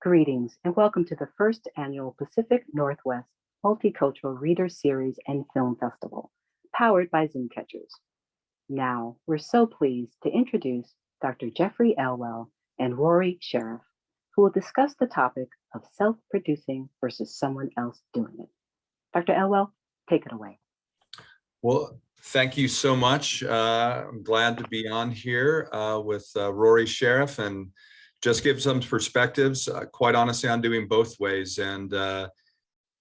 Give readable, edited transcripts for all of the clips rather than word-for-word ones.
Greetings and welcome to the first annual Pacific Northwest Multicultural Reader Series and Film Festival, powered by Zoom Catchers. Now, we're so pleased to introduce Dr. Jeffrey Elwell and Rory Sheriff, who will discuss the topic of self-producing versus someone else doing it. Dr. Elwell, take it away. Well, thank you so much. I'm glad to be on here with Rory Sheriff and just give some perspectives. Quite honestly, I'm doing both ways. And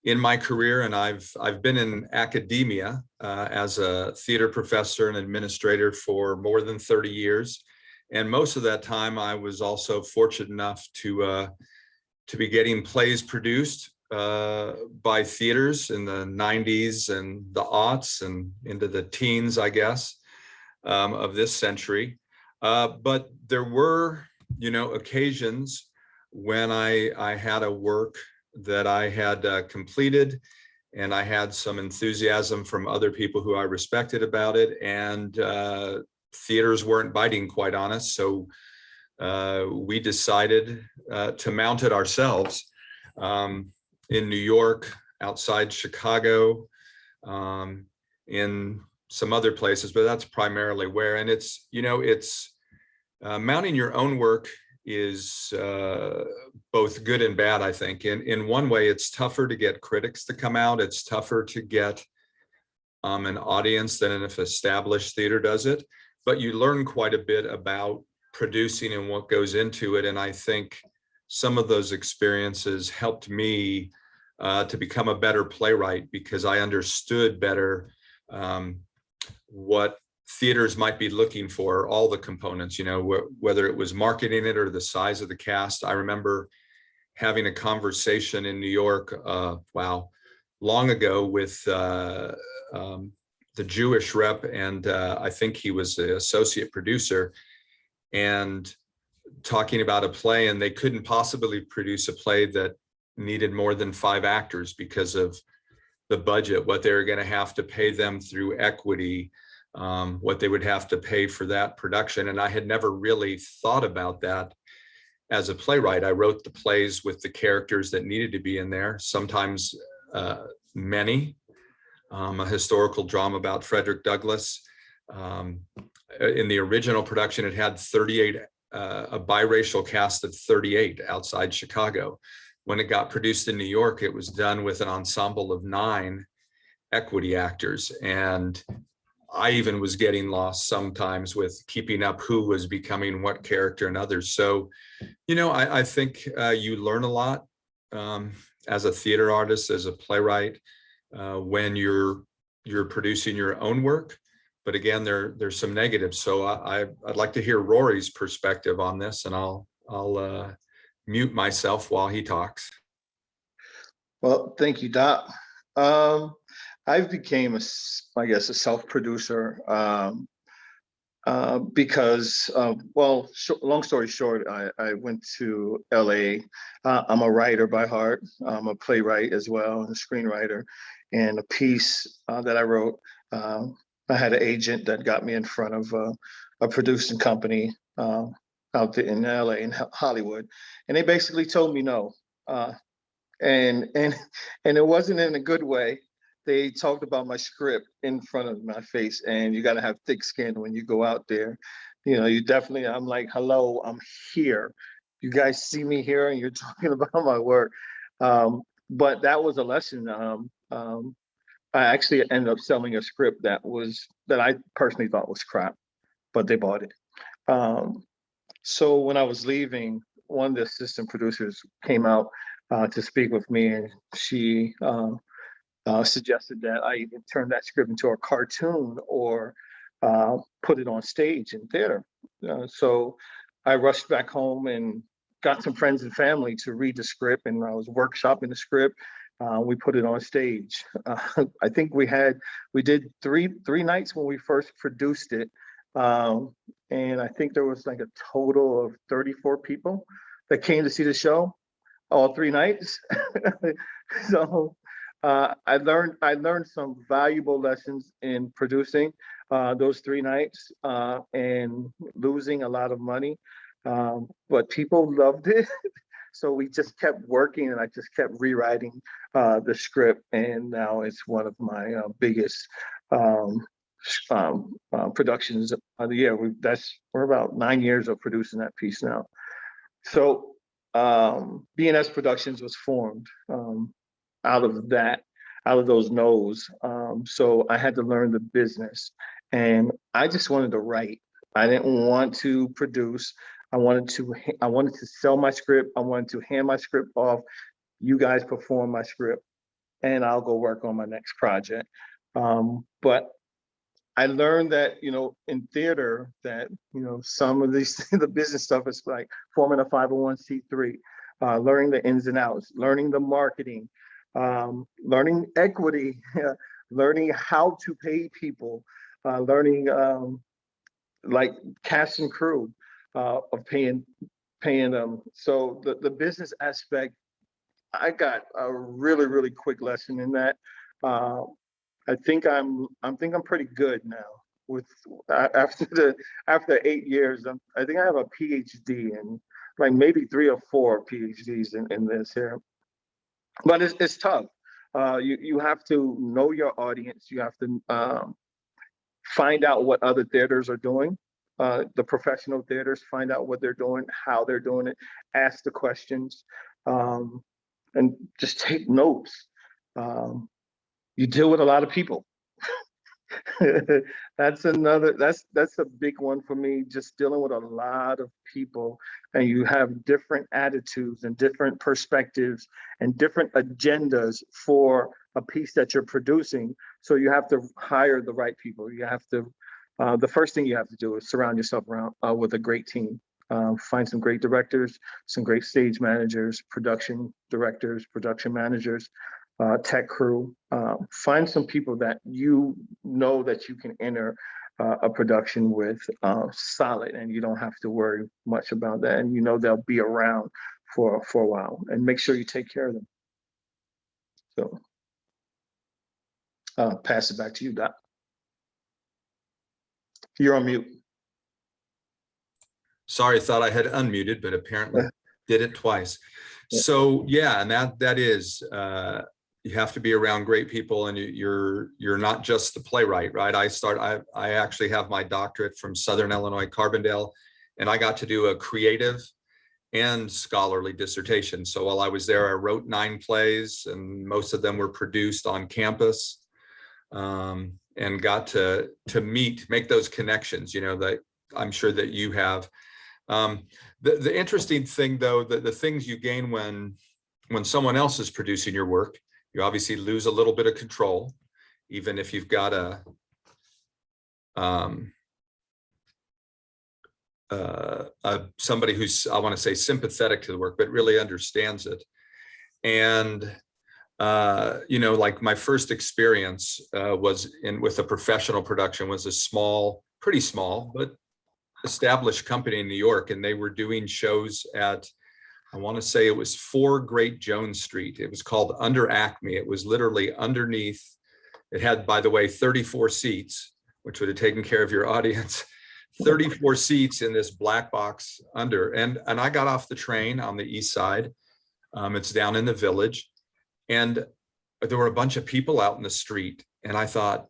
in my career, and I've been in academia as a theater professor and administrator for more than 30 years. And most of that time, I was also fortunate enough to be getting plays produced by theaters in the 90s and the aughts and into the teens, I guess, of this century. But there were, occasions when I had a work that I had completed and I had some enthusiasm from other people who I respected about it, and theaters weren't biting, quite honest. So we decided to mount it ourselves. In New York, outside Chicago, in some other places, but that's primarily where. And it's mounting your own work is both good and bad, I think. In one way, it's tougher to get critics to come out. It's tougher to get an audience than if established theater does it. But you learn quite a bit about producing and what goes into it. And I think some of those experiences helped me to become a better playwright, because I understood better what theaters might be looking for, all the components, whether it was marketing it or the size of the cast. I remember having a conversation in New York, long ago with the Jewish rep, and I think he was the associate producer, and talking about a play, and they couldn't possibly produce a play that needed more than 5 actors because of the budget, what they were going to have to pay them through equity, what they would have to pay for that production. And I had never really thought about that as a playwright. I wrote the plays with the characters that needed to be in there, sometimes many. A historical drama about Frederick Douglass. In the original production, it had 38, a biracial cast of 38 outside Chicago. When it got produced in New York, it was done with an ensemble of 9 equity actors. And I even was getting lost sometimes with keeping up who was becoming what character and others. So, I think you learn a lot as a theater artist, as a playwright, when you're producing your own work. But again, there's some negatives. So I'd like to hear Rory's perspective on this, and I'll mute myself while he talks. Well, thank you, Doc. I've became a self-producer because, long story short, I went to LA. I'm a writer by heart. I'm a playwright as well, and a screenwriter. And a piece that I wrote, I had an agent that got me in front of a producing company out there in LA, in Hollywood, and they basically told me no, and it wasn't in a good way. They talked about my script in front of my face, and you got to have thick skin when you go out there. You definitely. I'm like, hello, I'm here. You guys see me here, and you're talking about my work. But that was a lesson. I actually ended up selling a script that I personally thought was crap, but they bought it. So when I was leaving, one of the assistant producers came out to speak with me, and she suggested that I either turn that script into a cartoon or put it on stage in theater. So I rushed back home and got some friends and family to read the script, and I was workshopping the script. We put it on stage. I think we did three nights when we first produced it. And I think there was like a total of 34 people that came to see the show all 3 nights. So I learned some valuable lessons in producing those 3 nights and losing a lot of money. But people loved it. So we just kept working, and I just kept rewriting the script, and now it's one of my biggest productions of the year. We're about 9 years of producing that piece now. So BNS Productions was formed out of those no's. So I had to learn the business, and I just wanted to write. I didn't want to produce. I wanted to sell my script. I wanted to hand my script off. You guys perform my script, and I'll go work on my next project. But I learned that, in theater, that, some of these, the business stuff is like forming a 501c3, learning the ins and outs, learning the marketing, learning equity, learning how to pay people, learning like cast and crew of paying them. So the business aspect, I got a really, really quick lesson in that. I think I'm pretty good now. With after 8 years, I think I have a PhD and like maybe 3 or 4 PhDs in this here. But it's tough. You have to know your audience. You have to find out what other theaters are doing. The professional theaters, find out what they're doing, how they're doing it, ask the questions, and just take notes. You deal with a lot of people. That's a big one for me, just dealing with a lot of people, and you have different attitudes and different perspectives and different agendas for a piece that you're producing. So you have to hire the right people. You have to the first thing you have to do is surround yourself around with a great team. Find some great directors, some great stage managers, production directors, production managers, tech crew. Find some people that that you can enter a production with solid, and you don't have to worry much about that. And they'll be around for a while, and make sure you take care of them. So pass it back to you, Doc. You're on mute. Sorry, thought I had unmuted, but apparently did it twice. So yeah, and that is, you have to be around great people, and you're not just the playwright, right? I actually have my doctorate from Southern Illinois Carbondale, and I got to do a creative and scholarly dissertation. So while I was there, I wrote 9 plays, and most of them were produced on campus, and got to make those connections, that I'm sure that you have. The interesting thing, though, the things you gain when someone else is producing your work, you obviously lose a little bit of control, even if you've got somebody who's, I want to say, sympathetic to the work, but really understands it. And like my first experience was with a professional production, was a pretty small, but established company in New York, and they were doing shows at, I want to say it was 4 Great Jones Street. It was called Under Acme. It was literally underneath. It had, by the way, 34 seats, which would have taken care of your audience. 34 seats in this black box under. And I got off the train on the east side. It's down in the Village. And there were a bunch of people out in the street. And I thought,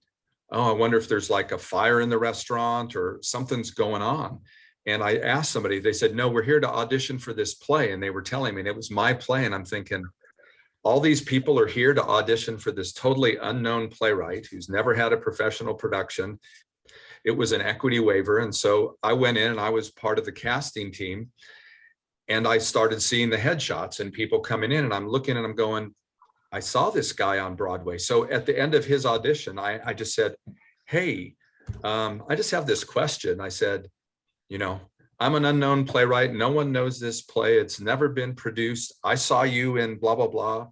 oh, I wonder if there's like a fire in the restaurant or something's going on. And I asked somebody, they said, no, we're here to audition for this play. And they were telling me, and it was my play. And I'm thinking, all these people are here to audition for this totally unknown playwright who's never had a professional production. It was an equity waiver. And so I went in and I was part of the casting team. And I started seeing the headshots and people coming in, and I'm looking and I'm going, I saw this guy on Broadway. So at the end of his audition, I just said, hey, I just have this question. I said, I'm an unknown playwright. No one knows this play. It's never been produced. I saw you in blah, blah, blah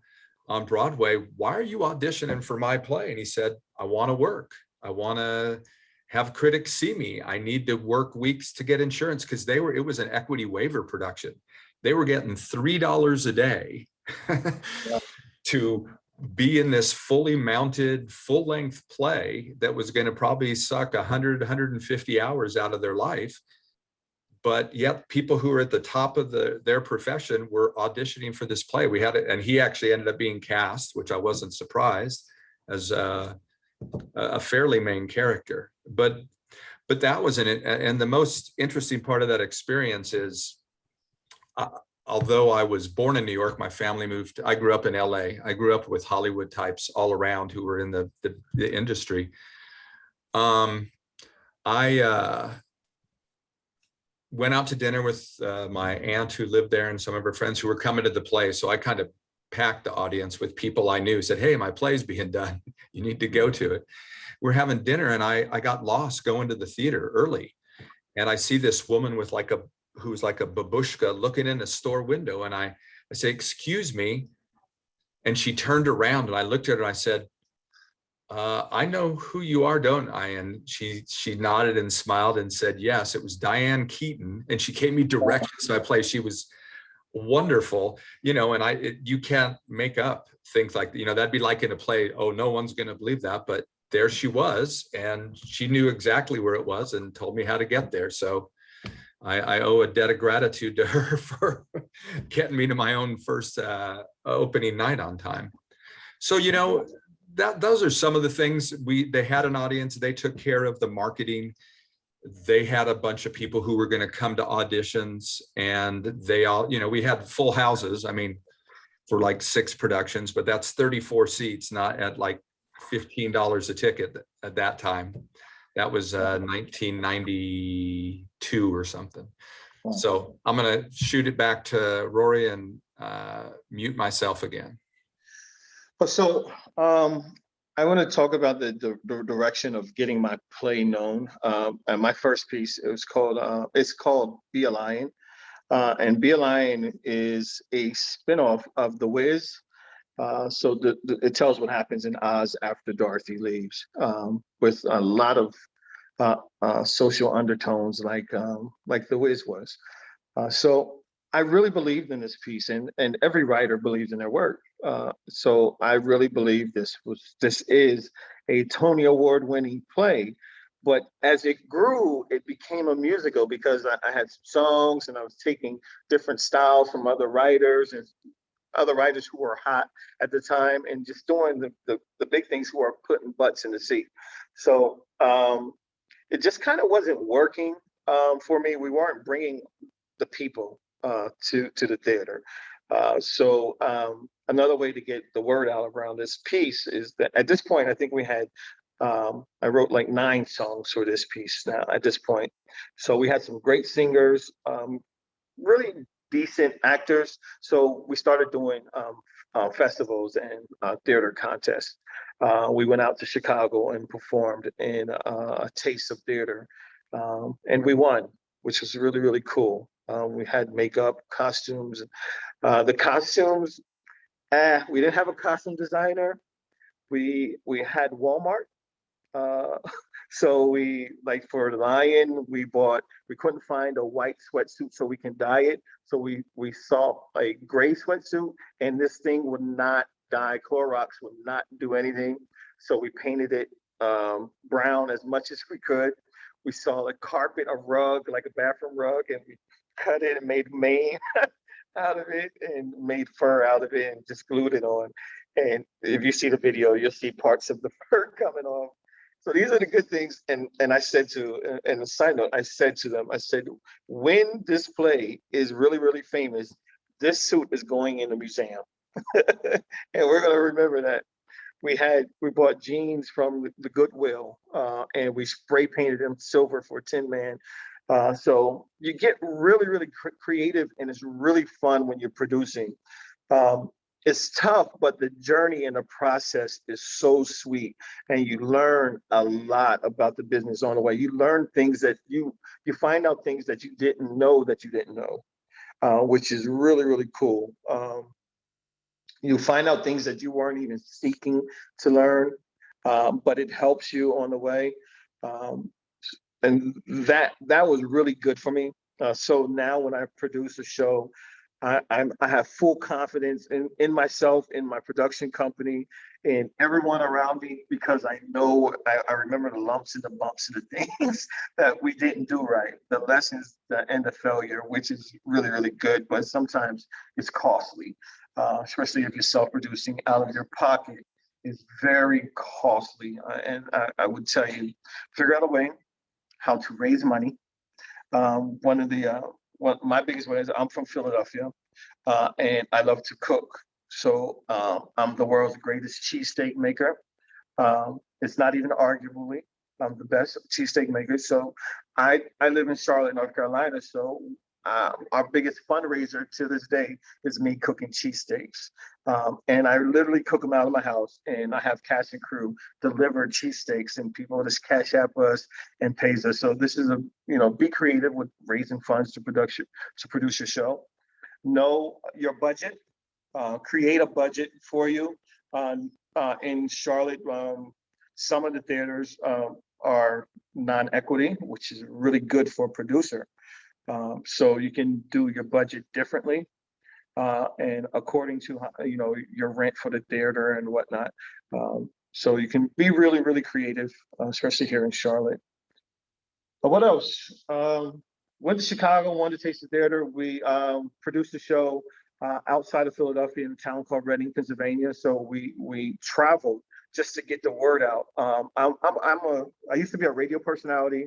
on Broadway. Why are you auditioning for my play? And he said, I want to work. I want to have critics see me. I need to work weeks to get insurance, because it was an equity waiver production. They were getting $3 a day to be in this fully mounted, full-length play that was going to probably suck 100, 150 hours out of their life. but yet people who were at the top of their profession were auditioning for this play. We had it, and he actually ended up being cast, which I wasn't surprised, as a fairly main character. But that was in it. And the most interesting part of that experience is, although I was born in New York, my family moved. I grew up in LA. I grew up with Hollywood types all around who were in the industry. I went out to dinner with my aunt who lived there and some of her friends who were coming to the play. So I kind of packed the audience with people I knew, said, hey, my play's being done. You need to go to it. We're having dinner, and I got lost going to the theater early. And I see this woman with who's like a babushka looking in a store window. And I say, excuse me. And she turned around, and I looked at her and I said, I know who you are, don't I? And she nodded and smiled and said, yes, it was Diane Keaton. And she gave me directions to my play. She was wonderful, and you can't make up things like, that'd be like in a play, oh, no one's going to believe that. But there she was, and she knew exactly where it was and told me how to get there. So I owe a debt of gratitude to her for getting me to my own first opening night on time. So, those are some of the things. They had an audience, they took care of the marketing. They had a bunch of people who were going to come to auditions, and they all, we had full houses. I mean, for like 6 productions, but that's 34 seats, not at like $15 a ticket at that time. That was 1992 or something. So I'm going to shoot it back to Rory and mute myself again. So I want to talk about the direction of getting my play known. And my first piece, it's called Be a Lion. And Be a Lion is a spinoff of The Wiz. So it tells what happens in Oz after Dorothy leaves, with a lot of social undertones, like The Wiz was. So I really believed in this piece, and every writer believes in their work. So I really believe this is a Tony Award-winning play. But as it grew, it became a musical because I had some songs, and I was taking different styles from other writers and other writers who were hot at the time, and just doing the big things who are putting butts in the seat. So it just kind of wasn't working for me. We weren't bringing the people to the theater. So another way to get the word out around this piece is that at this point, I think we had, I wrote like 9 songs for this piece now at this point. So we had some great singers, really decent actors. So we started doing festivals and theater contests. We went out to Chicago and performed in a taste of theater, and we won, which was really, really cool. We had makeup, costumes. The costumes, we didn't have a costume designer. We had Walmart. So we, like for the Lion, we couldn't find a white sweatsuit so we can dye it. So we saw a gray sweatsuit, and this thing would not dye. Clorox would not do anything. So we painted it brown as much as we could. We saw a carpet, a rug, like a bathroom rug, and we cut it and made mane out of it and made fur out of it and just glued it on. And if you see the video, you'll see parts of the fur coming off. So these are the good things. And I said and a side note, I said to them, when this play is really, really famous, this suit is going in the museum. And we're going to remember that. We bought jeans from the Goodwill, and we spray painted them silver for Tin Man. So you get really, really creative, and it's really fun when you're producing. It's tough, but the journey and the process is so sweet, and you learn a lot about the business on the way. You learn things that you find out things that you didn't know, which is really, really cool. You find out things that you weren't even seeking to learn, but it helps you on the way. And that was really good for me. So now when I produce a show, I have full confidence in myself, in my production company, in everyone around me, because I know I remember the lumps and the bumps and the things that we didn't do right, the lessons and the failure, which is really, really good, but sometimes it's costly, especially if you're self-producing out of your pocket. Is very costly. And I would tell you, figure out a way how to raise money. One of the one my biggest way is I'm from Philadelphia, and I love to cook. So I'm the world's greatest cheesesteak maker. It's not even arguably I'm the best cheesesteak maker. So I live in Charlotte, North Carolina. So our biggest fundraiser to this day is me cooking cheesesteaks. And I literally cook them out of my house, and I have Cash and Crew deliver cheesesteaks, and people just cash app us and pays us. So this is be creative with raising funds to produce your show. Know your budget, create a budget for you. In Charlotte, some of the theaters are non-equity, which is really good for a producer. So you can do your budget differently, and according to your rent for the theater and whatnot. So you can be really, really creative, especially here in Charlotte. But what else? Went to Chicago, wanted to taste the theater. We produced a show outside of Philadelphia in a town called Reading, Pennsylvania. So we traveled just to get the word out. I used to be a radio personality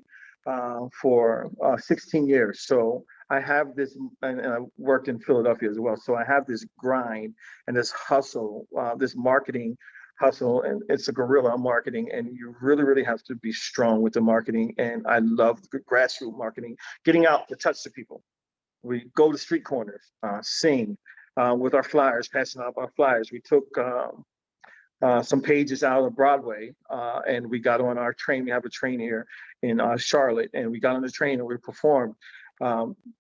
for 16 years. So I have this, and I worked in Philadelphia as well. So I have this grind and this hustle, this marketing hustle, and it's a guerrilla marketing, and you really, really have to be strong with the marketing. And I love the grassroots marketing, getting out to touch the people. We go to street corners, sing with our flyers, passing out our flyers. We took some pages out of Broadway, and we got on our train. We have a train here in Charlotte, and we got on the train and we performed.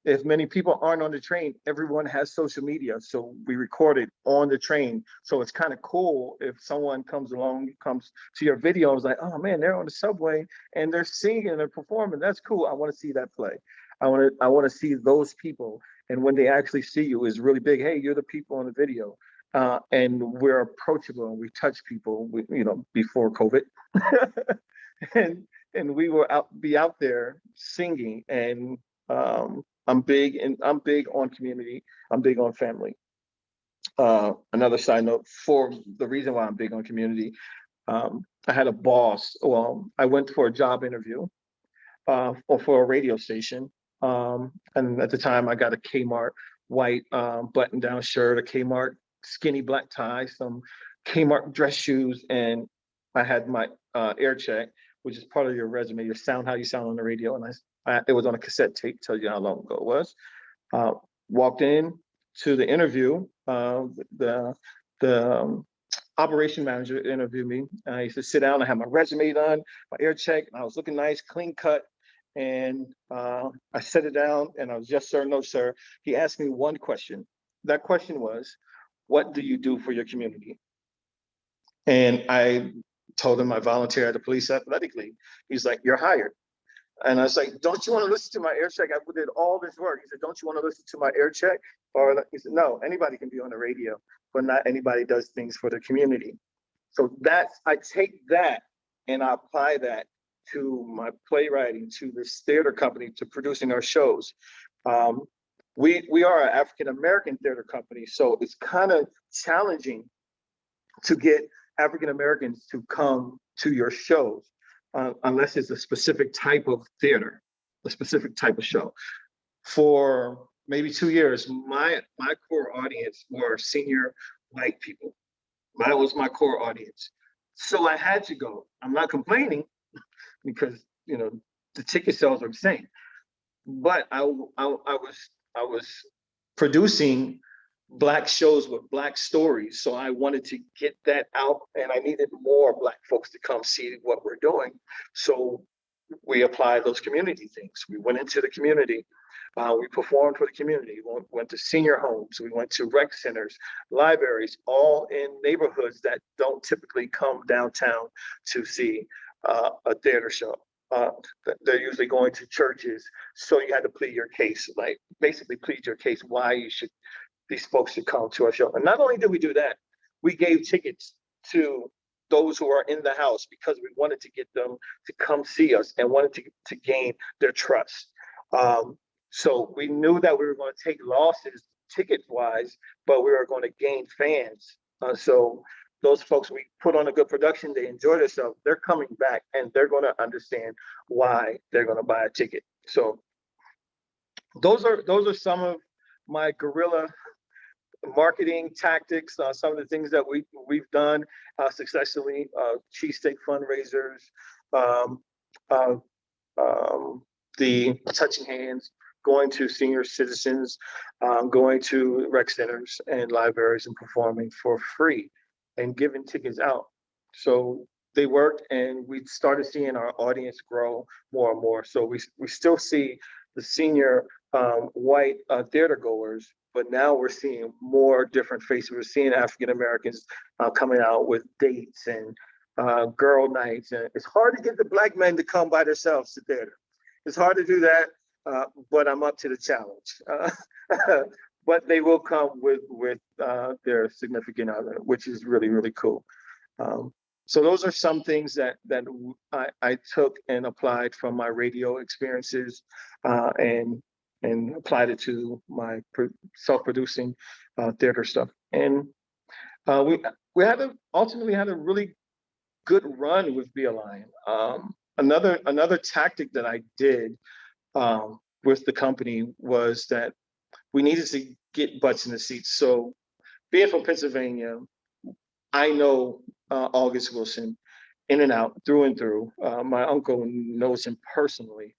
If many people aren't on the train, everyone has social media. So we recorded on the train. So it's kind of cool if someone comes to your video, is like, oh man, they're on the subway and they're singing and they're performing. That's cool. I want to see that play. I want to see those people. And when they actually see you, is really big. Hey, you're the people on the video. And we're approachable and we touch people, before COVID. and we will be out there singing, and I'm big on community. I'm big on family. Another side note for the reason why I'm big on community. I had a boss. Well, I went for a job interview or for a radio station. And at the time I got a Kmart white button-down shirt, a Kmart skinny black tie, some Kmart dress shoes, and I had my air check, which is part of your resume, your sound, how you sound on the radio. And it was on a cassette tape, tells you how long ago it was. Walked in to the interview, the operation manager interviewed me. I used to sit down, I had my resume done, my air check, and I was looking nice, clean cut. And I set it down and I was, yes, sir, no, sir. He asked me one question. That question was, what do you do for your community? And I told him I volunteer at the police athletic league. He's like, you're hired. And I was like, don't you want to listen to my air check? I did all this work. He said, don't you want to listen to my air check? Or he said, no, anybody can be on the radio, but not anybody does things for the community. So I take that and I apply that to my playwriting, to this theater company, to producing our shows. We are an African-American theater company, so it's kind of challenging to get African-Americans to come to your shows, unless it's a specific type of theater, a specific type of show. For maybe 2 years, my core audience were senior white people. That was my core audience. So I had to go. I'm not complaining because the ticket sales are insane. But I was producing Black shows with Black stories. So I wanted to get that out, and I needed more Black folks to come see what we're doing. So we applied those community things. We went into the community. We performed for the community. We went to senior homes. We went to rec centers, libraries, all in neighborhoods that don't typically come downtown to see a theater show. uh, they're usually going to churches. So you had to plead your case, like basically plead your case why these folks should come to our show. And not only did we do that, we gave tickets to those who are in the house because we wanted to get them to come see us and wanted to gain their trust. So we knew that we were going to take losses ticket wise, but we were going to gain fans. So those folks, we put on a good production, they enjoy themselves, they're coming back and they're going to understand why they're going to buy a ticket. So those are some of my guerrilla marketing tactics, some of the things that we've done successfully, cheesesteak fundraisers, um, uh, the touching hands, going to senior citizens, going to rec centers and libraries and performing for free and giving tickets out. So they worked, and we started seeing our audience grow more and more. So we still see the senior white theater goers, but now we're seeing more different faces. We're seeing African Americans coming out with dates and girl nights. And it's hard to get the Black men to come by themselves to theater. It's hard to do that, but I'm up to the challenge. But they will come with their significant other, which is really, really cool. So those are some things that I took and applied from my radio experiences, and applied it to my self-producing theater stuff. And we ultimately had a really good run with Be a Lion. Another tactic that I did with the company was that we needed to get butts in the seats. So being from Pennsylvania, I know August Wilson in and out, through and through. My uncle knows him personally.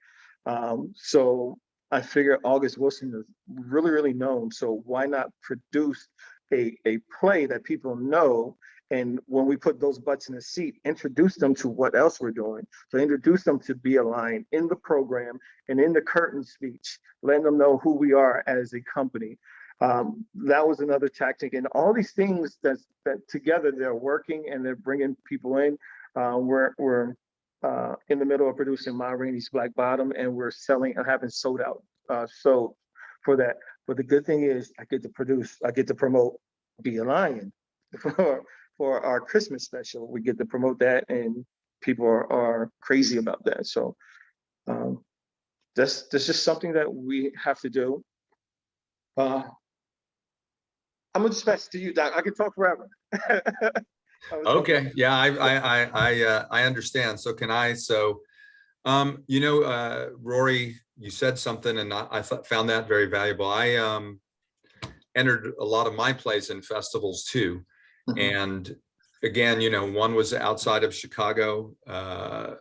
So I figured August Wilson is really, really known. So why not produce a play that people know? And when we put those butts in the seat, introduce them to what else we're doing. So introduce them to Be a Lion in the program and in the curtain speech, letting them know who we are as a company. That was another tactic. And all these things that together, they're working and they're bringing people in. We're in the middle of producing Ma Rainey's Black Bottom, and we're selling and having sold out so for that. But the good thing is I get to promote Be a Lion for our Christmas special. We get to promote that, and people are crazy about that. So that's just something that we have to do. I'm gonna just pass it to you, Doc. I can talk forever. Okay, yeah, I understand. So can I. So, Rory, you said something, and I found that very valuable. I entered a lot of my plays in festivals too, and again, one was outside of Chicago. Well,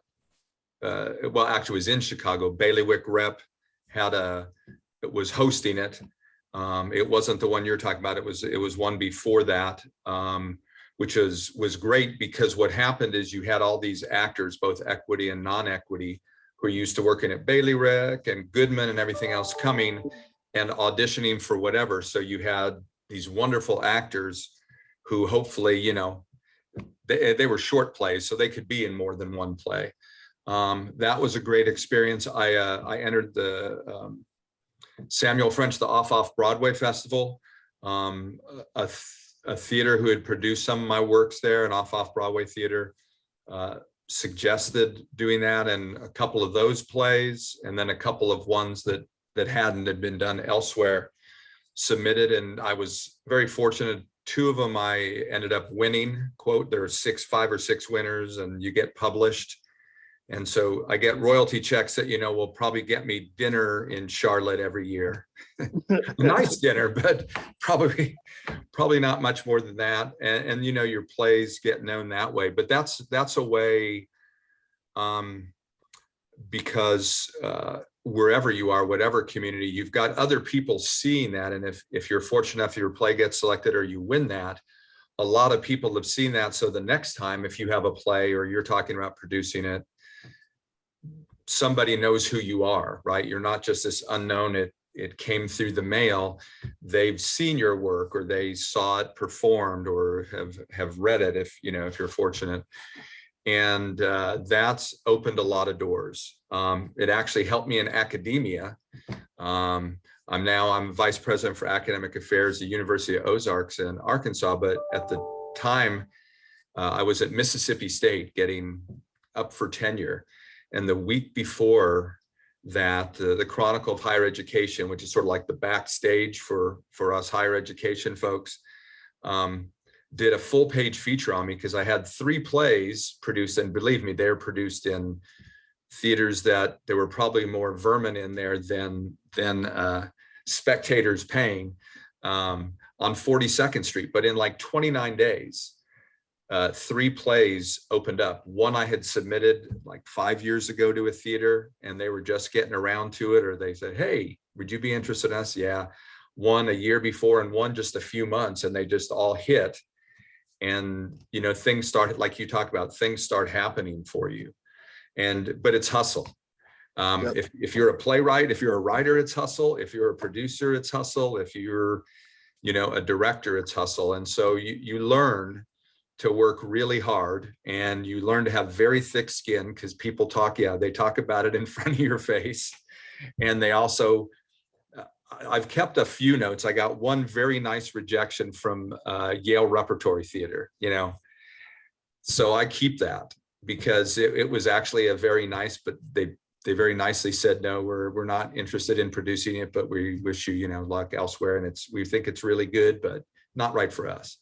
actually, it was in Chicago. Bailiwick Rep was hosting it. It wasn't the one you're talking about. It was one before that. Which was great, because what happened is you had all these actors, both equity and non-equity, who are used to working at Bailiwick and Goodman and everything else, coming and auditioning for whatever. So you had these wonderful actors who hopefully, they were short plays, so they could be in more than one play. That was a great experience. I entered the Samuel French, the Off Broadway Festival, a theater who had produced some of my works there, an off Broadway theater, suggested doing that, and a couple of those plays, and then a couple of ones that had been done elsewhere submitted. And I was very fortunate. Two of them I ended up winning. Quote, there are 5 or 6 winners, and you get published. And so I get royalty checks that, will probably get me dinner in Charlotte every year. Nice dinner, but probably not much more than that. And your plays get known that way. But that's a way, because wherever you are, whatever community, you've got other people seeing that. And if you're fortunate enough your play gets selected or you win that, a lot of people have seen that. So the next time, if you have a play or you're talking about producing it, somebody knows who you are, right? You're not just this unknown, it came through the mail. They've seen your work, or they saw it performed, or have read it if you're fortunate. And that's opened a lot of doors. It actually helped me in academia. I'm vice president for academic affairs at the University of Ozarks in Arkansas, but at the time I was at Mississippi State getting up for tenure. And the week before that, the Chronicle of Higher Education, which is sort of like the backstage for us higher education folks, did a full page feature on me because I had 3 plays produced, and believe me, they're produced in theaters that there were probably more vermin in there than spectators paying, on 42nd Street. But in like 29 days, 3 plays opened up. One I had submitted like 5 years ago to a theater, and they were just getting around to it, or they said, "Hey, would you be interested in us?" Yeah. One a year before, and one just a few months, and they just all hit. And things started, like you talk about, things start happening for you. But it's hustle. Yep. If you're a playwright, if you're a writer, it's hustle. If you're a producer, it's hustle. If you're a director, it's hustle. And so you learn to work really hard, and you learn to have very thick skin, because people they talk about it in front of your face. And they also, I've kept a few notes. I got one very nice rejection from Yale Repertory Theater, so I keep that, because it was actually a very nice, but they very nicely said, "No, we're not interested in producing it, but we wish you luck elsewhere, and we think it's really good, but not right for us."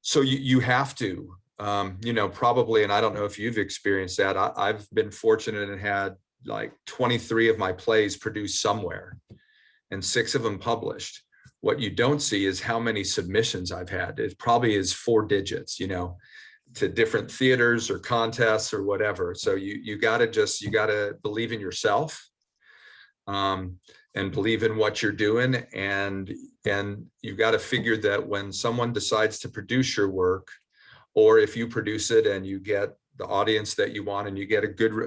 So you have to, probably, and I don't know if you've experienced that. I've been fortunate and had like 23 of my plays produced somewhere, and 6 of them published. What you don't see is how many submissions I've had. It probably is 4 digits, to different theaters or contests or whatever. So you gotta believe in yourself, and believe in what you're doing. And you've got to figure that when someone decides to produce your work, or if you produce it and you get the audience that you want, and you get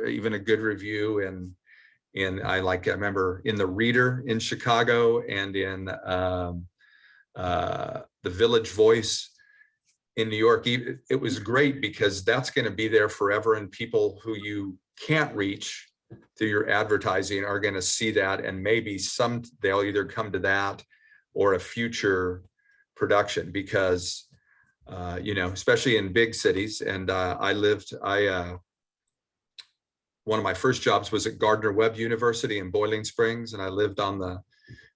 even a good review. And I remember in the Reader in Chicago, and in the Village Voice in New York, it was great, because that's going to be there forever. And people who you can't reach through your advertising are going to see that, and maybe they'll either come to that or a future production, because especially in big cities. And one of my first jobs was at Gardner-Webb University in Boiling Springs, and I lived on the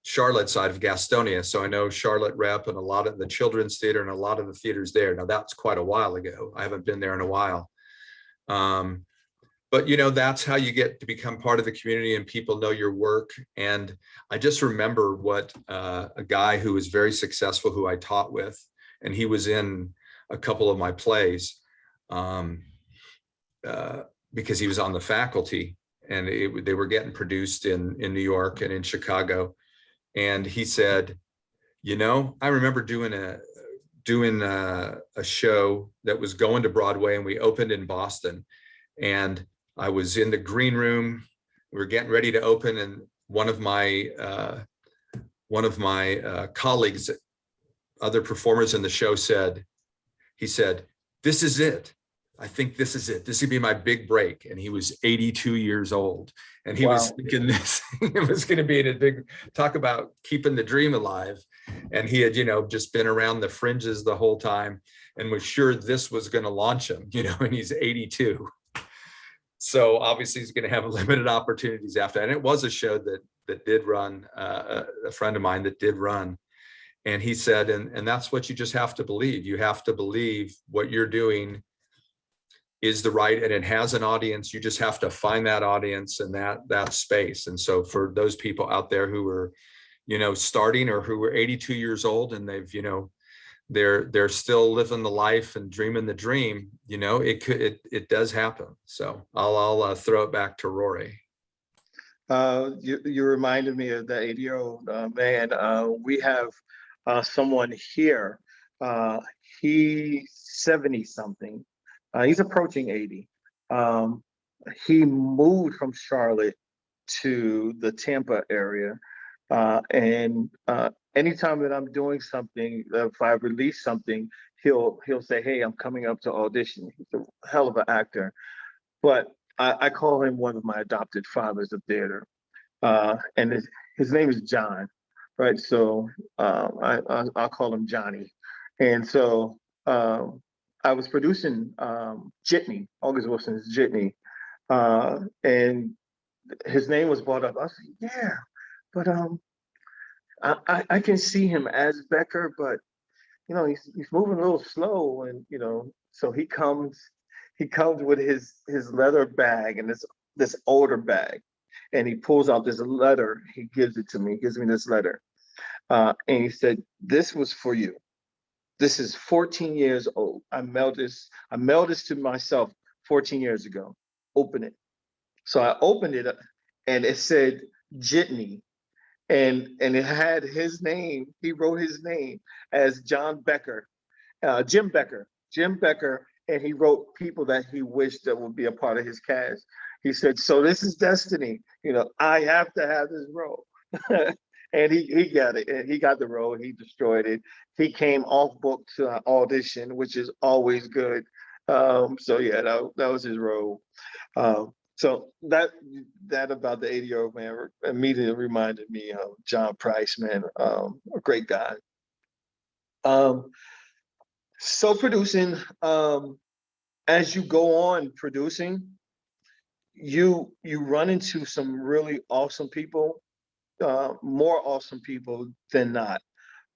Charlotte side of Gastonia. So I know Charlotte Rep and a lot of the Children's Theater and a lot of the theaters there. Now that's quite a while ago. I haven't been there in a while. But that's how you get to become part of the community, and people know your work. And I just remember what a guy who was very successful, who I taught with, and he was in a couple of my plays, because he was on the faculty, and they were getting produced in New York and in Chicago. And he said, I remember doing a show that was going to Broadway, and we opened in Boston, and I was in the green room. We were getting ready to open, and one of my colleagues, other performers in the show, said, "This is it. I think this is it. This would be my big break." And he was 82 years old, and he was thinking this it was going to be in a big, talk about keeping the dream alive. And he had, just been around the fringes the whole time, and was sure this was going to launch him, and he's 82. So obviously he's going to have limited opportunities after that. And it was a show that did run, a friend of mine that did run. And he said, and that's what you just have to believe. You have to believe what you're doing is the right, and it has an audience. You just have to find that audience and that space. And so for those people out there who are, starting, or who are 82 years old, and they've, they're still living the life and dreaming the dream, it does happen. So I'll throw it back to Rory. You reminded me of that 80-year-old man. We have someone here. He's 70 something. He's approaching 80. He moved from Charlotte to the Tampa area, And anytime that I'm doing something, if I release something, he'll say, "Hey, I'm coming up to audition." He's a hell of an actor, but I call him one of my adopted fathers of theater, and his name is John, right? So I'll call him Johnny, and so I was producing Jitney, August Wilson's Jitney, and his name was brought up. I was like, "Yeah, but I can see him as Becker, but he's moving a little slow, and so he comes with his leather bag and this older bag, and he pulls out this letter. He gives it to me. He gives me this letter, and he said, "This was for you. This is 14 years old. I mailed this. I mailed this to myself 14 years ago. Open it." So I opened it up, and it said Jitney, and it had his name. He wrote his name as John Becker, Jim Becker, and he wrote people that he wished that would be a part of his cast. He said, "So this is destiny. I have to have this role." And he got it. And he got the role. He destroyed it. He came off book to audition, which is always good. So yeah, that was his role. So that about the 80-year-old man immediately reminded me of John Price, man, a great guy. So producing, as you go on producing, you run into some really awesome people, more awesome people than not.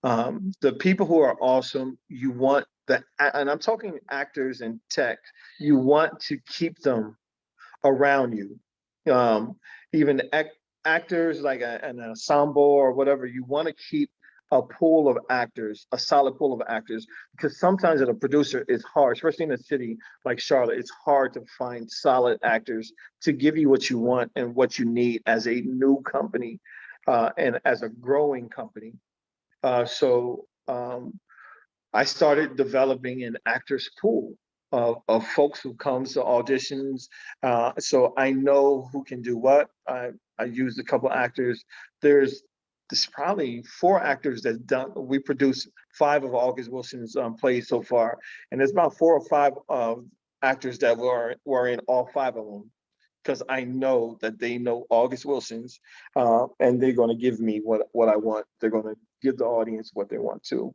The people who are awesome, you want that, and I'm talking actors and tech, you want to keep them around you. Even actors like an ensemble or whatever, you want to keep a pool of actors, a solid pool of actors, because sometimes as a producer, it's hard, especially in a city like Charlotte, it's hard to find solid actors to give you what you want and what you need as a new company, and as a growing company. So I started developing an actors pool of folks who comes to auditions. So I know who can do what. I used a couple actors. There's probably 4 actors that done. We produced 5 of August Wilson's plays so far, and there's about 4 or 5 actors that were in all 5 of them, because I know that they know August Wilson's, and they're going to give me what I want. They're going to give the audience what they want to.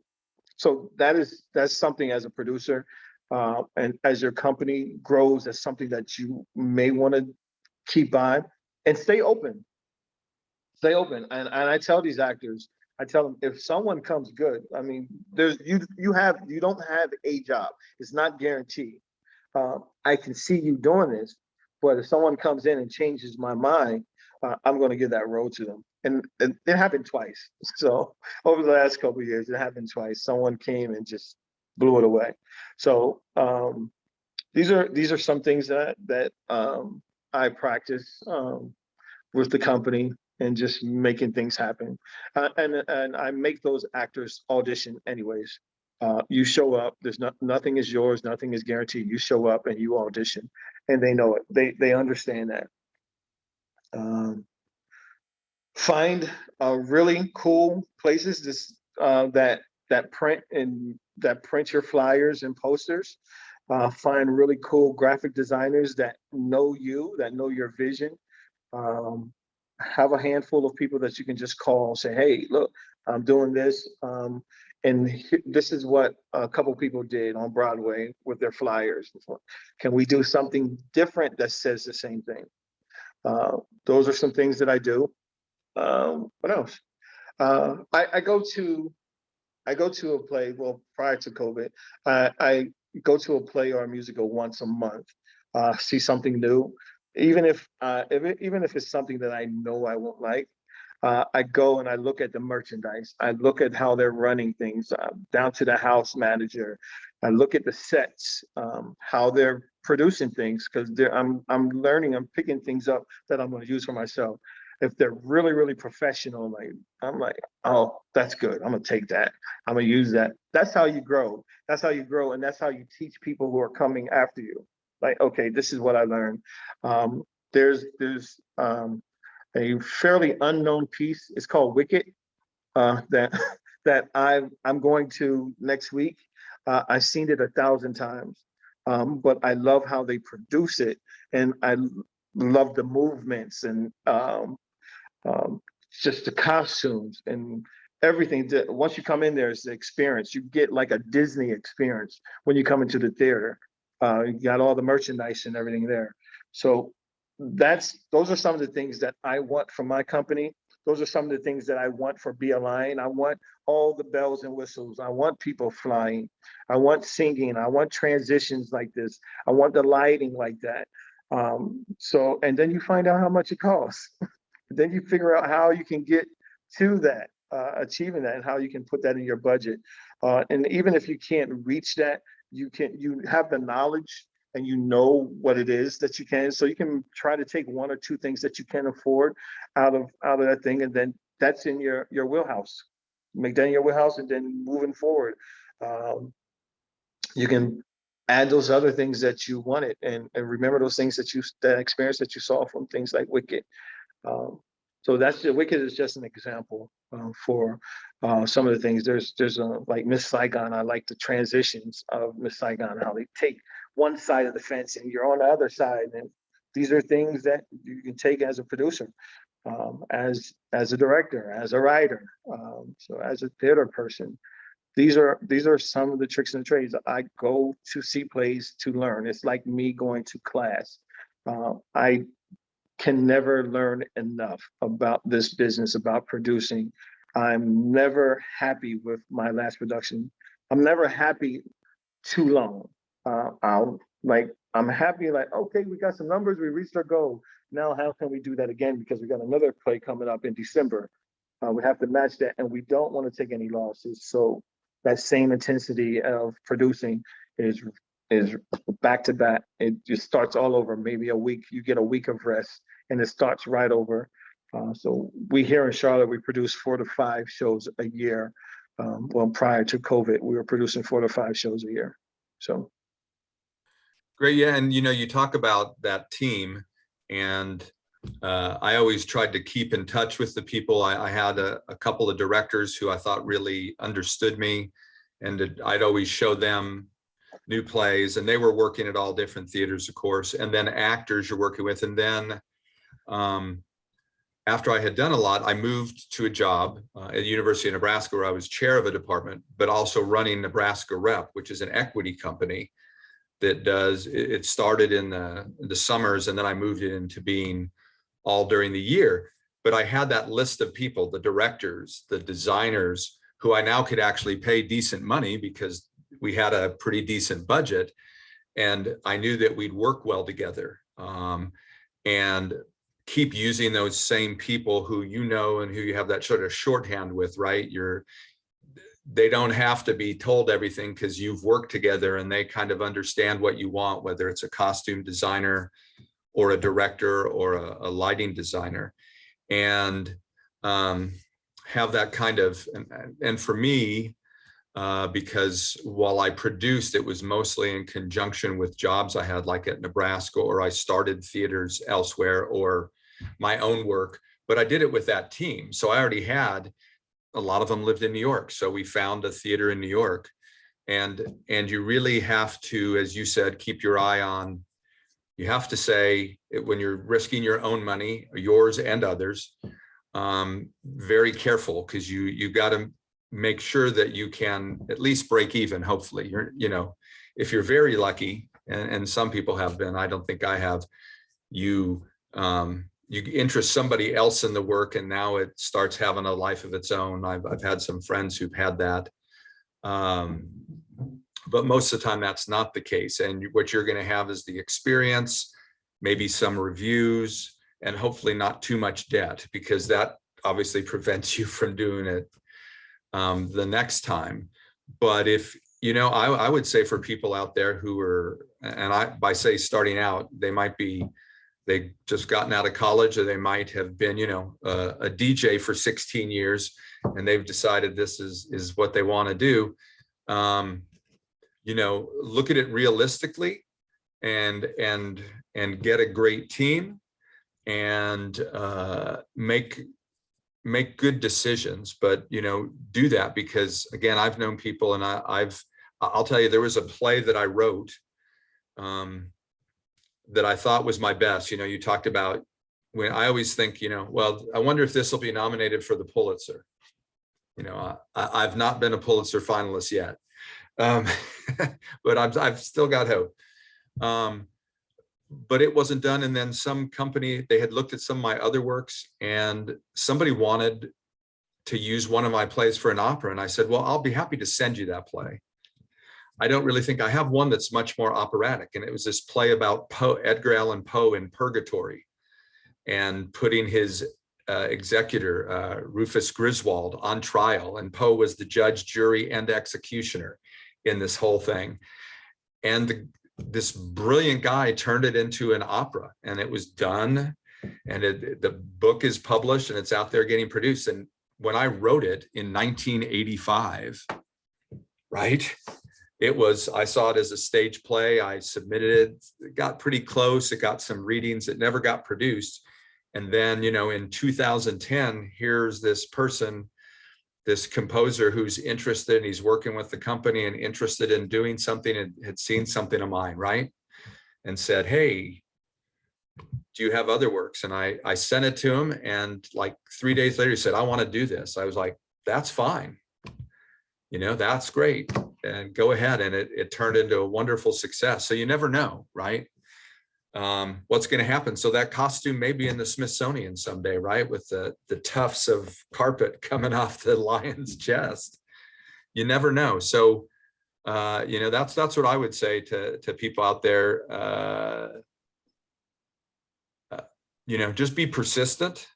So that's something as a producer, and as your company grows, that's something that you may want to keep by and stay open. Stay open. And I tell these actors, I tell them, if someone comes good, I mean, you don't have a job. It's not guaranteed. I can see you doing this, but if someone comes in and changes my mind, I'm going to give that role to them. And it happened twice. So over the last couple of years, it happened twice. Someone came and just blew it away. So these are some things that I practice with the company, and just making things happen. And I make those actors audition anyways. You show up. There's nothing is yours. Nothing is guaranteed. You show up and you audition, and they know it. They understand that. Find really cool places that print your flyers and posters. Find really cool graphic designers that know you, that know your vision. Um, have a handful of people that you can just call and say, "Hey, look, I'm doing this, and this is what a couple people did on Broadway with their flyers. Can we do something different that says the same thing?" Those are some things that I do. What else? I go to a play. Well, prior to COVID, I go to a play or a musical once a month. See something new, even if it's something that I know I won't like. I go and I look at the merchandise. I look at how they're running things, down to the house manager. I look at the sets, how they're producing things, because I'm learning. I'm picking things up that I'm going to use for myself. If they're really, really professional, I'm like, "Oh, that's good. I'm gonna take that. I'm gonna use that." That's how you grow. That's how you grow, and that's how you teach people who are coming after you. Like, okay, this is what I learned. There's a fairly unknown piece. It's called Wicked, that that I'm going to next week. I've seen it 1,000 times, but I love how they produce it, and I love the movements and um, just the costumes and everything. Once you come in there, it's the experience. You get like a Disney experience when you come into the theater. You got all the merchandise and everything there. So those are some of the things that I want from my company. Those are some of the things that I want for Be Aligned. I want all the bells and whistles. I want people flying. I want singing. I want transitions like this. I want the lighting like that. And then you find out how much it costs. Then you figure out how you can get to that, achieving that, and how you can put that in your budget. And even if you can't reach that, you have the knowledge and you know what it is that you can. So you can try to take one or two things that you can afford out of that thing, and then that's in your wheelhouse. Make that in your wheelhouse, and then moving forward, you can add those other things that you wanted, and remember those things that experience that you saw from things like Wicked. So Wicked is just an example for some of the things. There's like Miss Saigon. I like the transitions of Miss Saigon, how they take one side of the fence and you're on the other side. And these are things that you can take as a producer, as a director, as a writer, so as a theater person. These are some of the tricks and the trades. I go to see plays to learn. It's like me going to class. I can never learn enough about this business, about producing. I'm never happy with my last production. I'm never happy too long. I'm happy, like, okay, we got some numbers, we reached our goal. Now, how can we do that again? Because we got another play coming up in December. We have to match that, and we don't want to take any losses. So that same intensity of producing is back to back. It just starts all over. Maybe a week, you get a week of rest, and it starts right over. So we here in Charlotte, we produce 4 to 5 shows a year. Well, prior to COVID, we were producing 4 to 5 shows a year. So great. Yeah. And, you talk about that team, and I always tried to keep in touch with the people. I had a couple of directors who I thought really understood me, and I'd always show them new plays, and they were working at all different theaters, of course, and then actors you're working with. And then after I had done a lot, I moved to a job at the University of Nebraska, where I was chair of a department, but also running Nebraska Rep, which is an equity company that it started in the summers, and then I moved it into being all during the year. But I had that list of people, the directors, the designers, who I now could actually pay decent money because we had a pretty decent budget, and I knew that we'd work well together, and keep using those same people who and who you have that sort of shorthand with, right? They don't have to be told everything because you've worked together, and they kind of understand what you want, whether it's a costume designer or a director or a lighting designer, and have that kind of, and for me, because while I produced, it was mostly in conjunction with jobs I had, like at Nebraska, or I started theaters elsewhere, or my own work, but I did it with that team. So I already had, a lot of them lived in New York. So we found a theater in New York, and you really have to, as you said, keep your eye on, you have to say, when you're risking your own money, yours and others, very careful, because you got to make sure that you can at least break even. Hopefully, if you're very lucky, and some people have been, I don't think I have, you interest somebody else in the work, and now it starts having a life of its own. I've had some friends who've had that, but most of the time that's not the case. And what you're going to have is the experience, maybe some reviews, and hopefully not too much debt, because that obviously prevents you from doing it the next time. But if, I would say for people out there who are, and by starting out, they just gotten out of college, or they might have been, a DJ for 16 years, and they've decided this is what they want to do. Look at it realistically, and get a great team, and make good decisions. But, you know, do that, because again, I've known people, and I'll tell you, there was a play that I wrote that I thought was my best. You know, you talked about, when I always think, you know, well, I wonder if this will be nominated for the Pulitzer. You know, I've not been a Pulitzer finalist yet, but I've still got hope. But it wasn't done. And then some company, they had looked at some of my other works, and somebody wanted to use one of my plays for an opera. And I said, well, I'll be happy to send you that play. I don't really think I have one that's much more operatic. And it was this play about Poe, Edgar Allan Poe in purgatory, and putting his executor, Rufus Griswold, on trial. And Poe was the judge, jury, and executioner in this whole thing. And this brilliant guy turned it into an opera, and it was done. And the book is published, and it's out there getting produced. And when I wrote it in 1985, right? I saw it as a stage play. I submitted it. It got pretty close. It got some readings. It never got produced. And then, you know, in 2010, here's this person, this composer who's interested, and he's working with the company and interested in doing something, and had seen something of mine, right? And said, hey, do you have other works? And I sent it to him, and like 3 days later, he said, I want to do this. I was like, that's fine. You know, that's great. And go ahead. And it turned into a wonderful success. So you never know, right? What's going to happen. So that costume may be in the Smithsonian someday, right? With the tufts of carpet coming off the lion's chest. You never know. So, you know, that's what I would say to people out there. You know, just be persistent,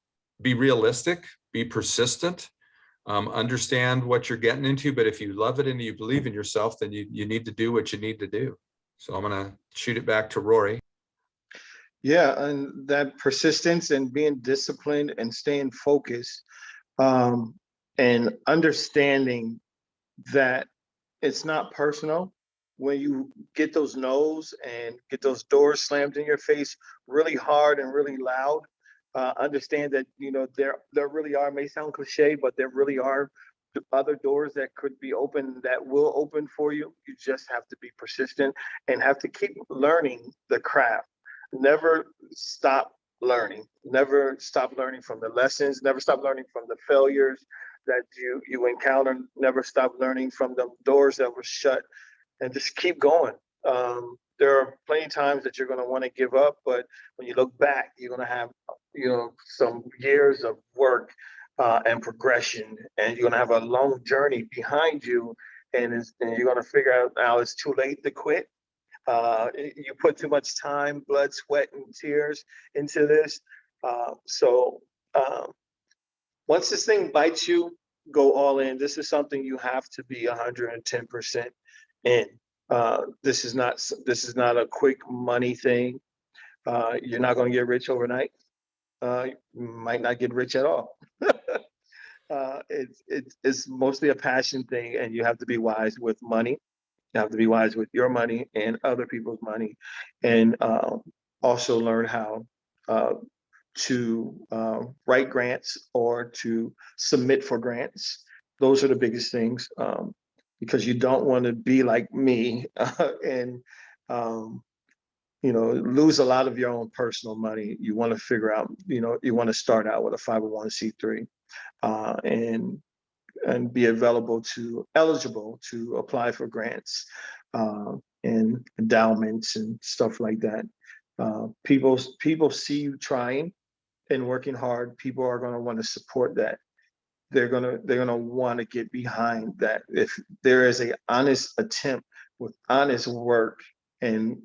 be realistic, be persistent, understand what you're getting into. But if you love it and you believe in yourself, then you need to do what you need to do. So I'm going to shoot it back to Rory. Yeah, and that persistence and being disciplined and staying focused, and understanding that it's not personal. When you get those no's and get those doors slammed in your face really hard and really loud, understand that, you know, there really are, may sound cliche, but there really are other doors that could be open, that will open for you. You just have to be persistent and have to keep learning the craft. Never stop learning. Never stop learning from the lessons. Never stop learning from the failures that you encounter. Never stop learning from the doors that were shut, and just keep going. There are plenty of times that you're going to want to give up, but when you look back, you're going to have, you know, some years of work and progression, and you're going to have a long journey behind you, and you're going to figure out now it's too late to quit. You put too much time, blood, sweat, and tears into this. So once this thing bites you, go all in. This is something you have to be 110% in. This is not a quick money thing. You're not going to get rich overnight. You might not get rich at all. It's mostly a passion thing, and you have to be wise with money. You have to be wise with your money and other people's money, and also learn how to write grants or to submit for grants. Those are the biggest things, because you don't want to be like me and you know, lose a lot of your own personal money. You want to figure out, you know, you want to start out with a 501c3 and be eligible to apply for grants and endowments and stuff like that. People see you trying and working hard. People are going to want to support that. They're gonna want to get behind that. If there is a honest attempt with honest work, and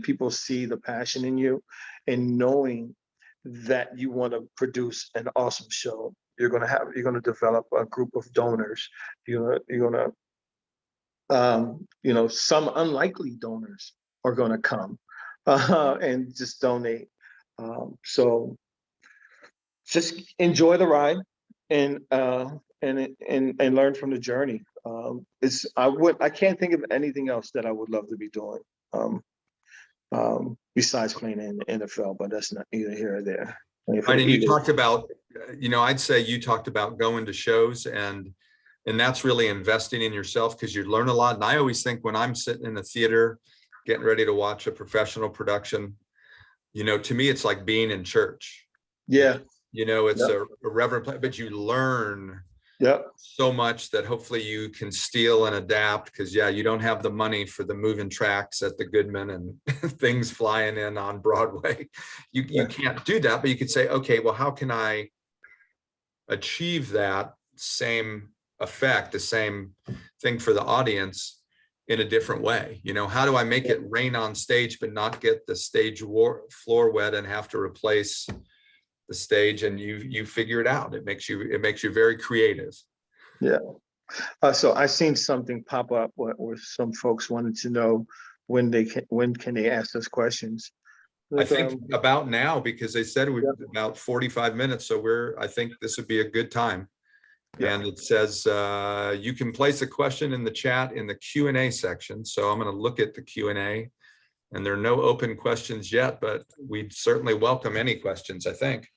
people see the passion in you, and knowing that you want to produce an awesome show, you're gonna develop a group of donors. You're gonna you know, some unlikely donors are gonna come and just donate. So just enjoy the ride and learn from the journey. I can't think of anything else that I would love to be doing. besides playing in the NFL, but that's not either here or there. Right, and you talked about, I'd say you talked about going to shows, and that's really investing in yourself, because you learn a lot. And I always think when I'm sitting in the theater, getting ready to watch a professional production, to me, it's like being in church. Yeah. It's Yep. a reverent place, but you learn Yep. so much that hopefully you can steal and adapt, because you don't have the money for the moving tracks at the Goodman and things flying in on Broadway. You can't do that, but you could say, okay, well, how can I achieve that same effect, the same thing for the audience in a different way? How do I make it rain on stage but not get the stage floor wet and have to replace the stage? And you figure it out. It makes you very creative. Yeah. So I seen something pop up where some folks wanted to know when can they ask us questions. I think about now, because they said we're about 45 minutes. So I think this would be a good time. Yeah. And it says you can place a question in the chat in the Q&A section. So I'm going to look at the Q&A, and there are no open questions yet, but we'd certainly welcome any questions, I think.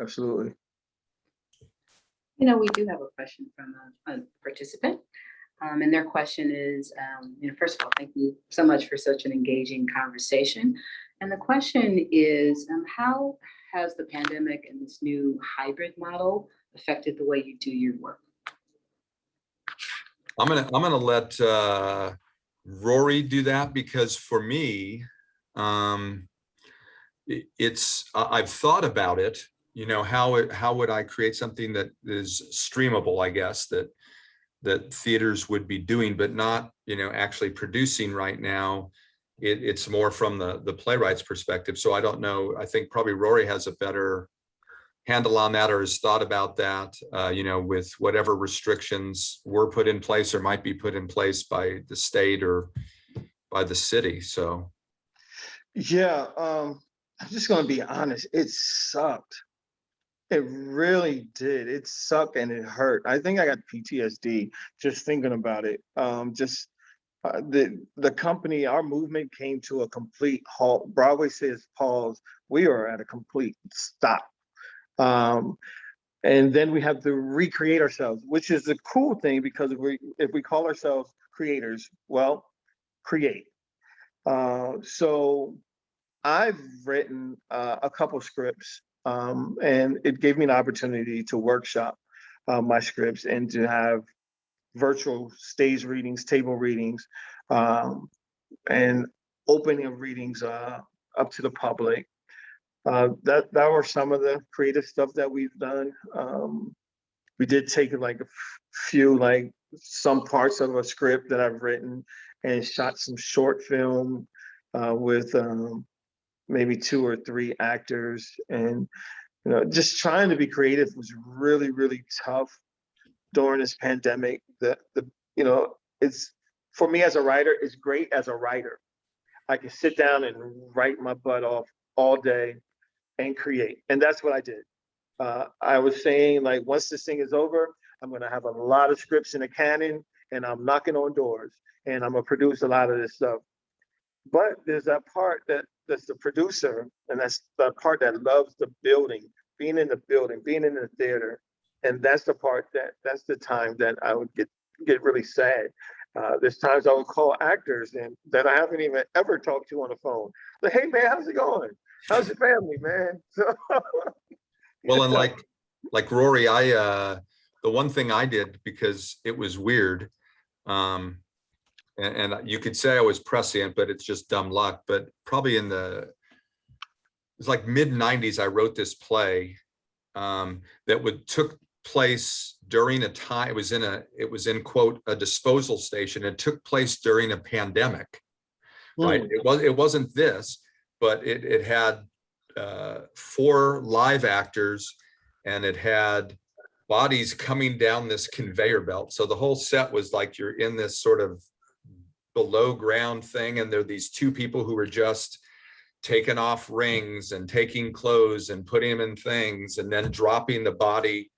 Absolutely. We do have a question from a participant. And their question is, first of all, thank you so much for such an engaging conversation. And the question is, how has the pandemic and this new hybrid model affected the way you do your work? I'm gonna let Rory do that, because for me, I've thought about it. How would I create something that is streamable, I guess, that theaters would be doing, but not, actually producing right now. It's more from the playwright's perspective. So I don't know. I think probably Rory has a better handle on that, or has thought about that, with whatever restrictions were put in place or might be put in place by the state or by the city. So. Yeah, I'm just going to be honest. It sucked. It really did. It sucked and it hurt. I think I got PTSD just thinking about it. The company, our movement came to a complete halt. Broadway says pause. We are at a complete stop. And then we have to recreate ourselves, which is a cool thing, because if we call ourselves creators, well, create. So I've written a couple scripts, and it gave me an opportunity to workshop my scripts and to have virtual stage readings, table readings, and opening of readings up to the public. That were some of the creative stuff that we've done. We did take like a few, like some parts of a script that I've written and shot some short film with maybe 2 or 3 actors. And just trying to be creative was really, really tough during this pandemic. It's, for me as a writer, it's great as a writer. I can sit down and write my butt off all day and create. And that's what I did. I was saying, like, once this thing is over, I'm going to have a lot of scripts in the canon, and I'm knocking on doors, and I'm going to produce a lot of this stuff. But there's that part that's the producer, and that's the part that loves the building, being in the building, being in the theater. And that's the part that's the time that I would get really sad. There's times I would call actors and that I haven't even ever talked to on the phone. Like, hey man, how's it going? How's your family, man? So, well, and like Rory, the one thing I did, because it was weird, and you could say I was prescient, but it's just dumb luck. But probably it was like mid-90s, I wrote this play that took place during a time, it was in quote a disposal station. It took place during a pandemic, right? It wasn't this, but it had 4 live actors, and it had bodies coming down this conveyor belt. So the whole set was like you're in this sort of below ground thing, and there are these 2 people who were just taking off rings and taking clothes and putting them in things, and then dropping the body,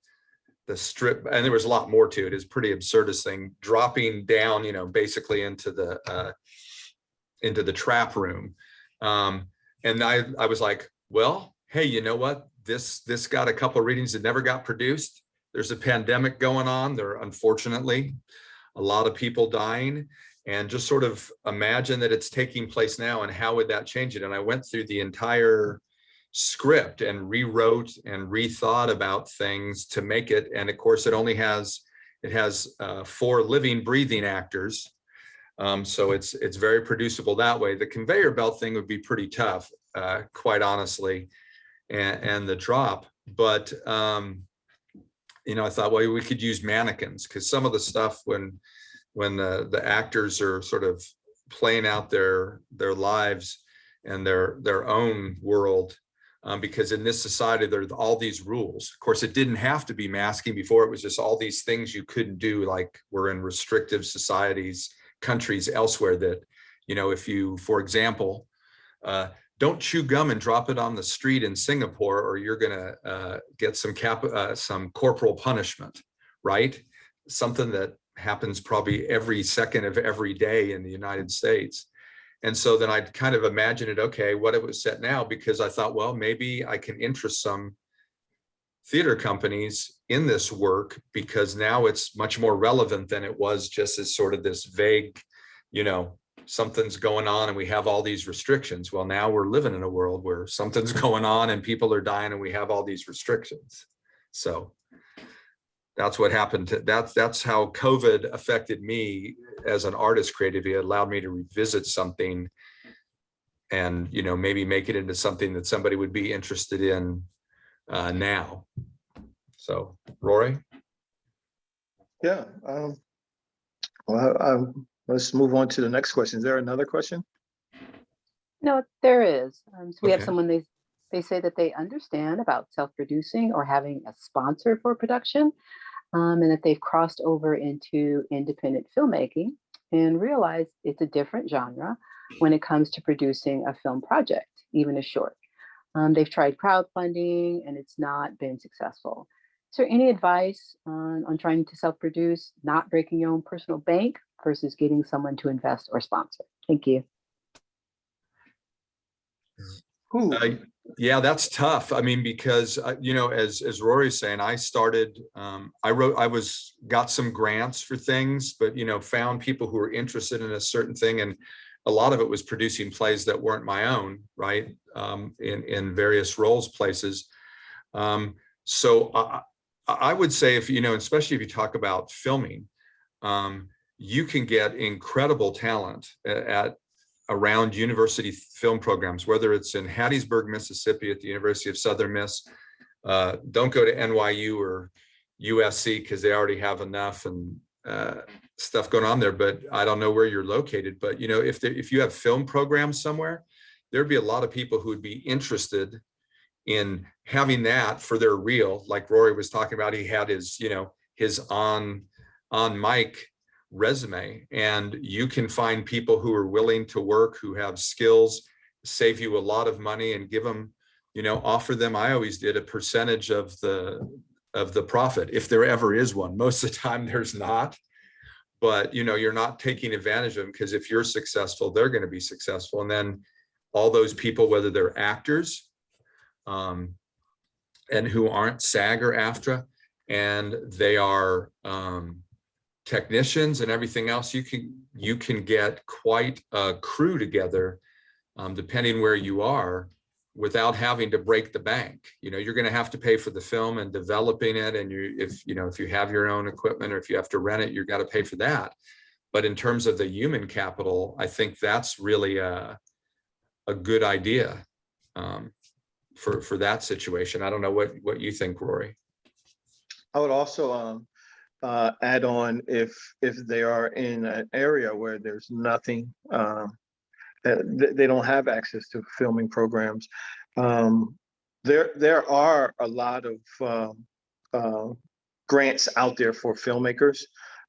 the strip, and there was a lot more to it. It's pretty absurdist thing, dropping down, basically into the trap room. And I was like, well, hey, you know what? This got a couple of readings that never got produced. There's a pandemic going on. There are unfortunately a lot of people dying, and just sort of imagine that it's taking place now, and how would that change it? And I went through the entire script and rewrote and rethought about things to make it. And of course, it has 4 living, breathing actors. So it's very producible that way. The conveyor belt thing would be pretty tough, quite honestly, and the drop. But I thought, well, we could use mannequins, because some of the stuff when the actors are sort of playing out their lives and their own world, because in this society there's all these rules. Of course, it didn't have to be masking before. It was just all these things you couldn't do, like we're in restrictive societies, countries elsewhere, that if you, for example, don't chew gum and drop it on the street in Singapore, or you're going to get some corporal punishment, right? Something that happens probably every second of every day in the United States. And so then I'd kind of imagine it, okay, what it was set now, because I thought, well, maybe I can interest some theater companies in this work, because now it's much more relevant than it was just as sort of this vague, something's going on and we have all these restrictions. Well, now we're living in a world where something's going on and people are dying and we have all these restrictions. So that's what happened. That's how COVID affected me as an artist creatively. It allowed me to revisit something and, maybe make it into something that somebody would be interested in now. So, Rory? Yeah. Well, let's move on to the next question. Is there another question? No, there is. So we have Okay. someone, they say that they understand about self-producing or having a sponsor for production, and that they've crossed over into independent filmmaking and realized it's a different genre when it comes to producing a film project, even a short. They've tried crowdfunding and it's not been successful. Is there any advice on trying to self-produce, not breaking your own personal bank versus getting someone to invest or sponsor? Thank you. Yeah, that's tough. I mean, because as Rory's saying, I started, got some grants for things, but found people who were interested in a certain thing, and a lot of it was producing plays that weren't my own, right? In various roles, places. So I would say, if especially if you talk about filming, you can get incredible talent around university film programs, whether it's in Hattiesburg, Mississippi at the University of Southern Miss. Don't go to NYU or USC because they already have enough and stuff going on there, but I don't know where you're located. But if you have film programs somewhere, there'd be a lot of people who would be interested in having that for their reel. Like Rory was talking about, he had his on mic resume, and you can find people who are willing to work, who have skills, save you a lot of money, and give them, offer them. I always did a percentage of the profit, if there ever is one. Most of the time there's not, but you're not taking advantage of them, because if you're successful, they're going to be successful. And then all those people, whether they're actors and who aren't SAG or AFTRA, and they are technicians and everything else, you can get quite a crew together, depending where you are, without having to break the bank. You're going to have to pay for the film and developing it, and if you have your own equipment, or if you have to rent it, you got to pay for that. But in terms of the human capital, I think that's really a good idea for that situation. I don't know what you think, Rory. I would also add on, if they are in an area where there's nothing, they don't have access to filming programs. There are a lot of grants out there for filmmakers.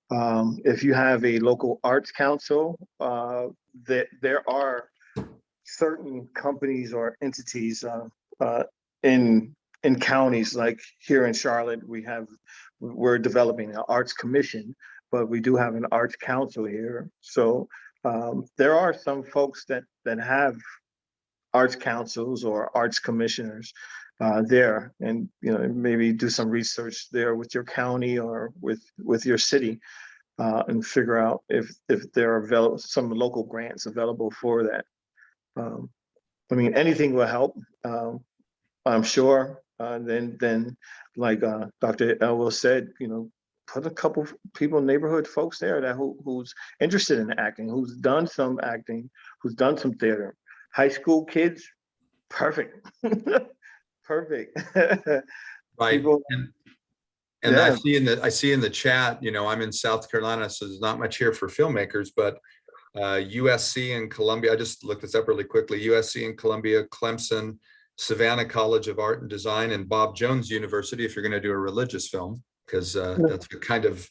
If you have a local arts council, there are certain companies or entities in counties, like here in Charlotte, we're developing an arts commission, but we do have an arts council here. So there are some folks that have arts councils or arts commissioners there, and maybe do some research there with your county or with your city, and figure out if there are some local grants available for that. I mean, anything will help. I'm sure. Then, like Dr. Elwell said, put a couple people, neighborhood folks there that who's interested in acting, who's done some acting, who's done some theater. High school kids, perfect, perfect. Right. People, and yeah. I see in the chat, I'm in South Carolina, so there's not much here for filmmakers, but USC and Columbia, I just looked this up really quickly. USC and Columbia, Clemson, Savannah College of Art and Design, and Bob Jones University, if you're going to do a religious film, because that's a kind of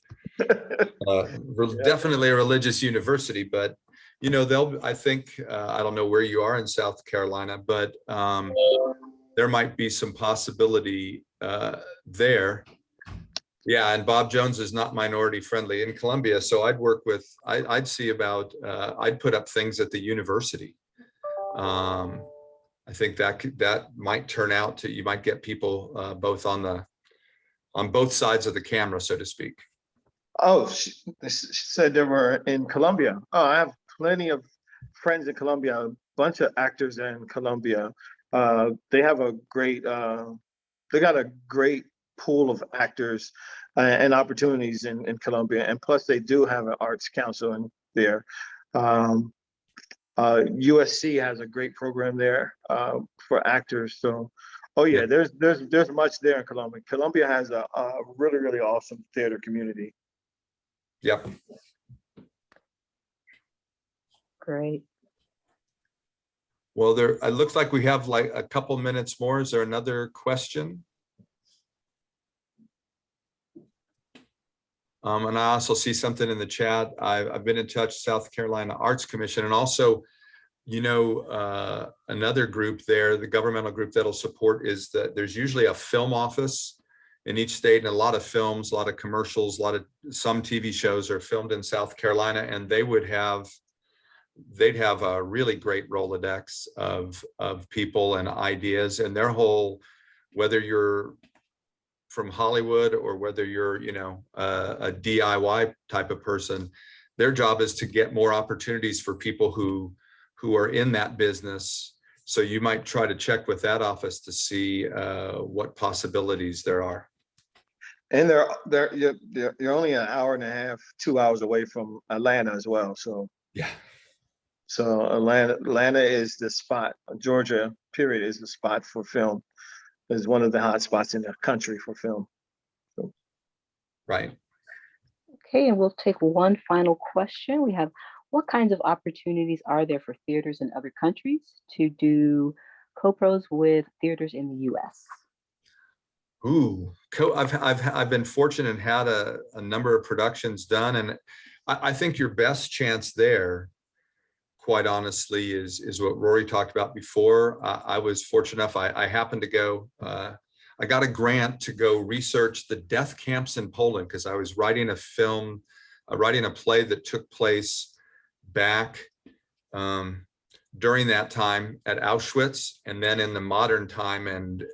definitely a religious university. But I think I don't know where you are in South Carolina, but there might be some possibility there. Yeah, and Bob Jones is not minority friendly in Columbia, so I'd see about I'd put up things at the university. I think that might turn out to, you might get people both on both sides of the camera, so to speak. Oh, she said they were in Columbia. Oh, I have plenty of friends in Columbia, a bunch of actors in Columbia. They have they got a great pool of actors and opportunities in Columbia. And plus they do have an arts council in there. USC has a great program there for actors. So, oh yeah, there's much there in Columbia. Columbia has a really, really awesome theater community. Yep. Great. Well, it looks like we have like a couple minutes more. Is there another question? And I also see something in the chat. I've been in touch, South Carolina Arts Commission, and also, another group there, the governmental group that'll support, is that there's usually a film office in each state, and a lot of films, a lot of commercials, some TV shows are filmed in South Carolina, and they'd have a really great Rolodex of people and ideas, and their whole, whether you're from Hollywood or whether you're, a DIY type of person, their job is to get more opportunities for people who are in that business. So you might try to check with that office to see what possibilities there are. And you're only an hour and a half, 2 hours away from Atlanta as well. So yeah. So Atlanta is the spot. Georgia, period, is the spot for film. Is one of the hot spots in the country for film. So. Right. Okay, and we'll take one final question. We have, what kinds of opportunities are there for theaters in other countries to do co-pros with theaters in the US? Ooh, I've been fortunate and had a number of productions done, and I think your best chance there, quite honestly, is what Rory talked about before. I was fortunate enough, I happened to go, I got a grant to go research the death camps in Poland, because I was writing a play that took place back during that time at Auschwitz, and then in the modern time, and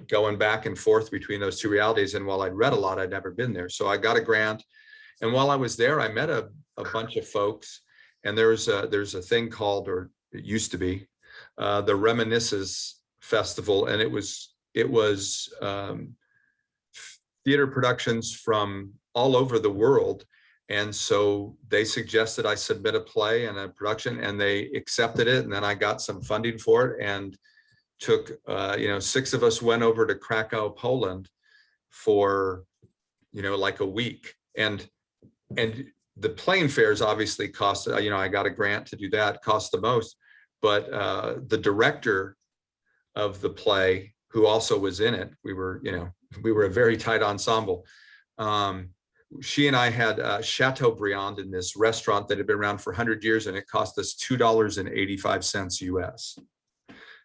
going back and forth between those two realities. And while I'd read a lot, I'd never been there. So I got a grant. And while I was there, I met a bunch of folks. And there's a thing called, or it used to be, the Reminiscences Festival, and it was theater productions from all over the world. And so they suggested I submit a play and a production, and they accepted it. And then I got some funding for it, and took 6 of us went over to Krakow, Poland for like a week, and the plane fares obviously cost, I got a grant to do that, cost the most, but the director of the play, who also was in it, we were a very tight ensemble. She and I had Chateaubriand in this restaurant that had been around for 100 years, and it cost us $2.85 US.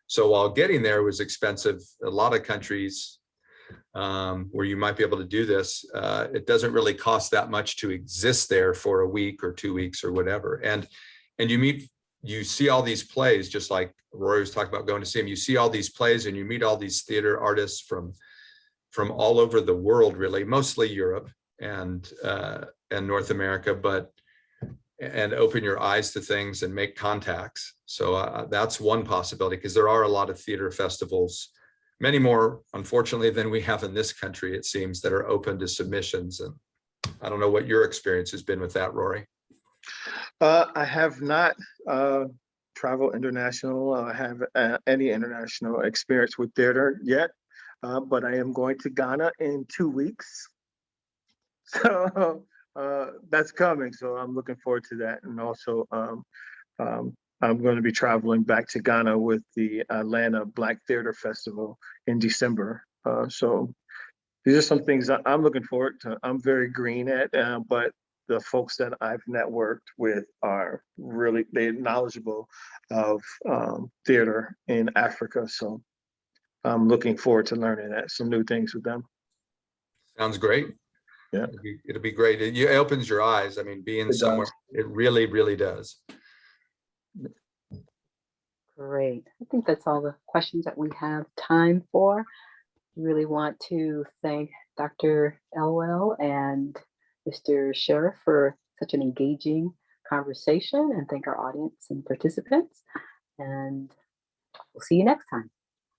So while getting there was expensive, a lot of countries where you might be able to do this, it doesn't really cost that much to exist there for a week or 2 weeks or whatever. And you meet you see all these plays, just like Rory was talking about going to see them. You see all these plays and you meet all these theater artists from all over the world, really, mostly Europe and North America, and open your eyes to things and make contacts. So that's one possibility, because there are a lot of theater festivals, many more, unfortunately, than we have in this country, it seems, that are open to submissions. And I don't know what your experience has been with that, Rory. I have not traveled international. I have any international experience with theater yet, but I am going to Ghana in 2 weeks. So that's coming. So I'm looking forward to that. And also, I'm going to be traveling back to Ghana with the Atlanta Black Theater Festival in December. So these are some things that I'm looking forward to. I'm very green at, but the folks that I've networked with are really, they're knowledgeable of theater in Africa. So I'm looking forward to learning some new things with them. Sounds great. Yeah, it'll be great. It opens your eyes. I mean, being somewhere, it really, really does. Great. I think that's all the questions that we have time for. Really want to thank Dr. Elwell and Mr. Sheriff for such an engaging conversation, and thank our audience and participants. And we'll see you next time.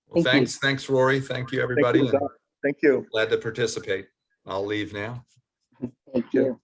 Well, thanks, Rory. Thank you, everybody. Thank you. Glad to participate. I'll leave now. Thank you.